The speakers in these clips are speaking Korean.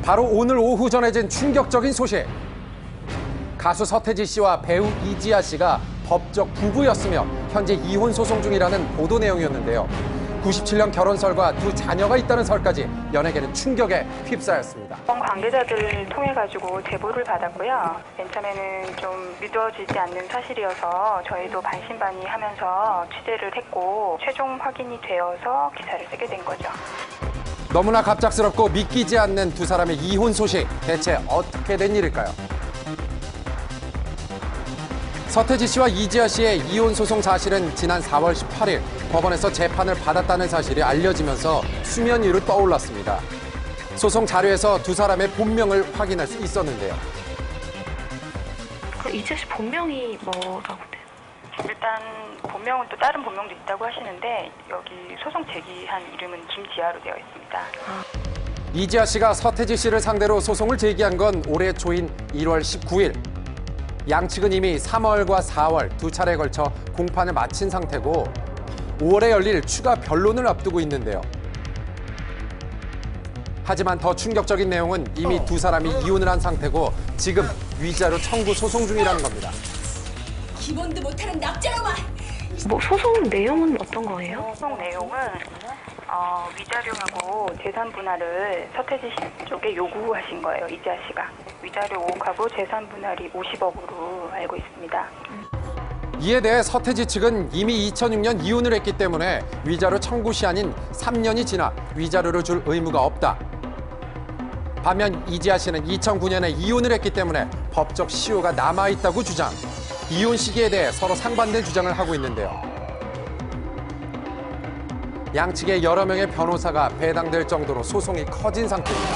바로 오늘 오후 전해진 충격적인 소식. 가수 서태지 씨와 배우 이지아 씨가 법적 부부였으며 현재 이혼 소송 중이라는 보도 내용이었는데요. 97년 결혼설과 두 자녀가 있다는 설까지 연예계는 충격에 휩싸였습니다. 관계자들을 통해가지고 제보를 받았고요. 맨 처음에는 좀 믿어지지 않는 사실이어서 저희도 반신반의하면서 취재를 했고 최종 확인이 되어서 기사를 쓰게 된 거죠. 너무나 갑작스럽고 믿기지 않는 두 사람의 이혼 소식, 대체 어떻게 된 일일까요? 서태지 씨와 이지아 씨의 이혼 소송 사실은 지난 4월 18일 법원에서 재판을 받았다는 사실이 알려지면서 수면 위로 떠올랐습니다. 소송 자료에서 두 사람의 본명을 확인할 수 있었는데요. 그 이지아 씨 본명이 뭐라고 돼요? 일단 본명은 또 다른 본명도 있다고 하시는데 여기 소송 제기한 이름은 김지아로 되어 있습니다. 이지아 씨가 서태지 씨를 상대로 소송을 제기한 건 올해 초인 1월 19일. 양측은 이미 3월과 4월 두 차례에 걸쳐 공판을 마친 상태고 5월에 열릴 추가 변론을 앞두고 있는데요. 하지만 더 충격적인 내용은 이미 두 사람이 이혼을 한 상태고 지금 위자료 청구 소송 중이라는 겁니다. 기본도 못하는 납작아마! 뭐 소송 내용은 어떤 거예요? 소송 내용은 위자료하고 재산 분할을 서태지 씨 쪽에 요구하신 거예요, 이지아 씨가. 위자료 5억하고 재산 분할이 50억으로 알고 있습니다. 이에 대해 서태지 측은 이미 2006년 이혼을 했기 때문에 위자료 청구 시한인 3년이 지나 위자료를 줄 의무가 없다. 반면 이지아 씨는 2009년에 이혼을 했기 때문에 법적 시효가 남아있다고 주장. 이혼 시기에 대해 서로 상반된 주장을 하고 있는데요. 양측의 여러 명의 변호사가 배당될 정도로 소송이 커진 상태입니다.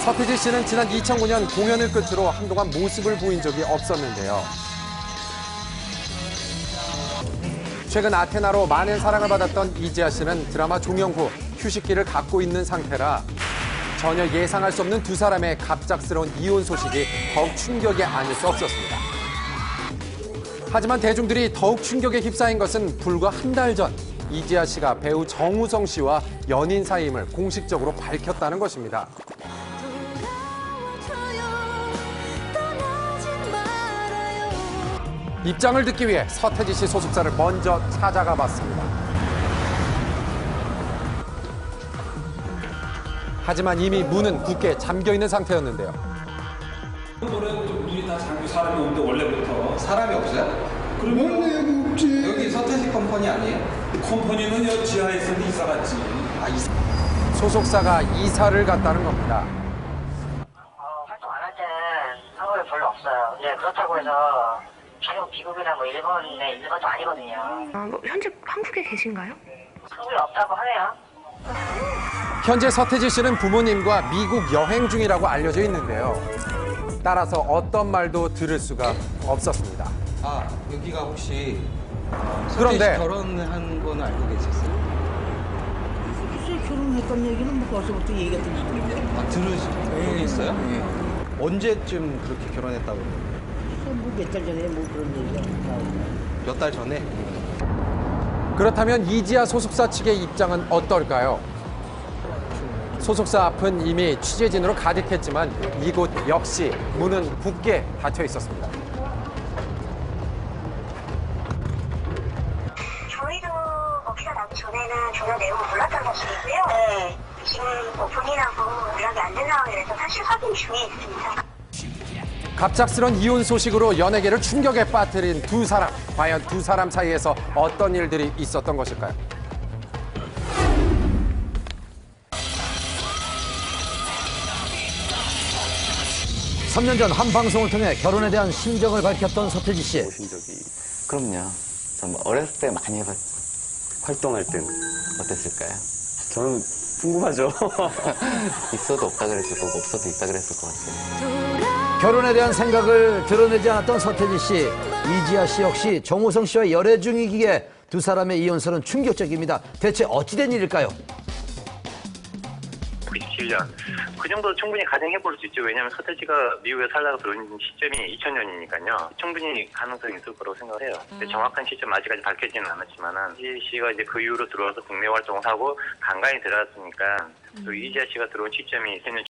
서태지 씨는 지난 2009년 공연을 끝으로 한동안 모습을 보인 적이 없었는데요. 최근 아테나로 많은 사랑을 받았던 이지아 씨는 드라마 종영 후 휴식기를 갖고 있는 상태라 전혀 예상할 수 없는 두 사람의 갑작스러운 이혼 소식이 더욱 충격이 아닐 수 없었습니다. 하지만 대중들이 더욱 충격에 휩싸인 것은 불과 한 달 전 이지아 씨가 배우 정우성 씨와 연인 사임을 공식적으로 밝혔다는 것입니다. 입장을 듣기 위해 서태지 씨 소속사를 먼저 찾아가 봤습니다. 하지만 이미 문은 굳게 잠겨 있는 상태였는데요. 이번엔 좀 문이 다 잠겨 사람이 오는데 원래부터 사람이 없어요? 그러면 여기 없지. 여기 서태지 컴퍼니 아니에요? 컴퍼니는 여 지하에서 이사 갔지. 소속사가 이사를 갔다는 겁니다. 활동 안 할 때는 한국에 별로 없어요. 근데 그렇다고 해서 촬영 비극이나 뭐 일본도 아니거든요. 뭐 현재 한국에 계신가요? 한국에 없다고 하네요. 현재 서태지 씨는 부모님과 미국 여행 중이라고 알려져 있는데요. 따라서 어떤 말도 들을 수가 없었습니다. 아, 여기가 혹시 그런데 서태지 결혼한 거는 알고 계셨어요? 글쎄 결혼했다는 얘기는 뭐 벌써부터 얘기가 들리는데. 아, 들으신 적이 있어요? 예. 언제쯤 그렇게 결혼했다고? 몇 달 전에 뭐 그런 얘기가 나오고. 몇 달 전에? 그렇다면 이지아 소속사 측의 입장은 어떨까요? 소속사 앞은 이미 취재진으로 가득했지만 이곳 역시 문은 굳게 닫혀 있었습니다. 저희도 기사 나기 전에는 전혀 내용을 몰랐다는 말씀이고요. 네. 지금 본인하고 연락이 안 된 상황이라서 사실 확인 중에 있습니다. 갑작스런 이혼 소식으로 연예계를 충격에 빠뜨린 두 사람. 과연 두 사람 사이에서 어떤 일들이 있었던 것일까요? 3년 전 한 방송을 통해 결혼에 대한 심정을 밝혔던 서태지 씨. 오신 적이 그럼요. 전 어렸을 때 많이 활동할 땐 어땠을까요? 저는 궁금하죠. 있어도 없다 그랬을 거고 없어도 있다 그랬을 것 같아요. 결혼에 대한 생각을 드러내지 않았던 서태지 씨. 이지아 씨 역시 정우성 씨와 열애 중이기에 두 사람의 이혼설은 충격적입니다. 대체 어찌된 일일까요? 97년. 그 정도 충분히 가정해볼 수 있죠. 왜냐하면 서태지가 미국에 살다가 들어온 시점이 2000년이니까요. 충분히 가능성이 있을 거라고 생각을 해요. 정확한 시점 아직까지 밝혀지는 않았지만은 이지아 씨가 이제 그 이후로 들어와서 국내 활동을 하고 간간히 들어왔으니까 또 이지아 씨가 들어온 시점이 2000년